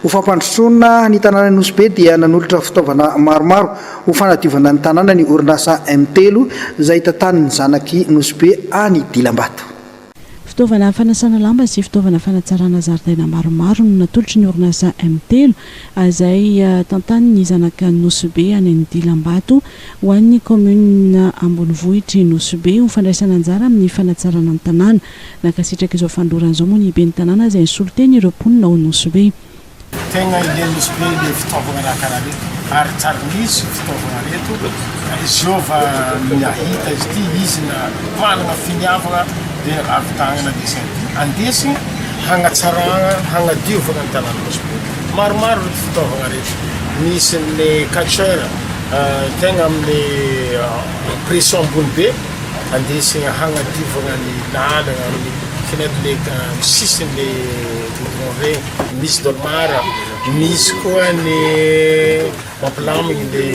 Ho fampandrosoana ny tanàna ny Nosy Be dia nanolotra fitaovana maromaro ho fanadiovana ny tanàna ny orinasa M3 izay tantan'ny zanaky Nosy Be any Dilambato. Fitaovana fanasana lamba sy fitaovana fanatsarana zaridaina maromaro no natolotry ny orinasa M3 izay tantan'ny zanaka Nosy Be any Dilambato ho an'ny commune Ambonivohitry Nosy Be ho fandraisana anjara amin'ny fanatsarana ny tanàna. Nakasitraka izao fandorana izao moa ny ben'ny tanàna izay nisolo teny ireo mponina ao Nosy Be. Tegna ilain'ny Nosy Be le fitaovana raha karaha reto ary tsara misy fitaovana reto ziova miahita izy ty izy na manana finiavana dia avy tagnana andesiny hagnatsarana hagnadiovana ny tanàna Nosy Be. Maromaro reto fitaovana reto misy le catcheur tegna amin'ny pression ambony be andesiny hagnadiovana ny lalana ny fenêtre le sisiny le goudron regny, misy dolmara, misy koa ny mampilamigny le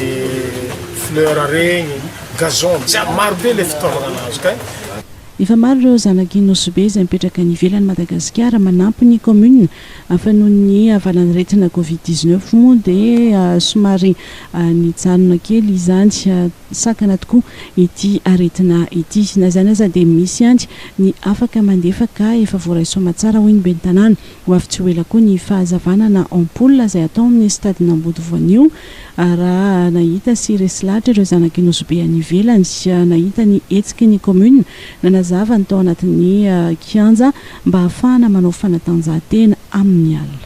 fleur regny, gazon, maro be le fitaovana anazy kay. Efa maro ireo zanaky Nosy Be izay mipetraka ny ivelan'ny Madagasikara manampy ny commune nohon'ny avalan'aretina Covid-19 moa dia somary nijanona kely izany sakana tokoa ity aretina ity. Na zany aza dia misy anty ny afaka mandefaka efa voaraisoama tsara hoy ny ben'ny tanàna ho avy tsy ho ela koa ny fahazavana na ampoule izay atao amin'ny stade Namboto voanio raha nahita sy resy lahatra ireo zanaky Nosy Be any ivelany sy nahita ny hetsiky ny commune nanazava ny tao anatin'ny kianja mba ahafahana manao fanatanjahantena amin'ny alina.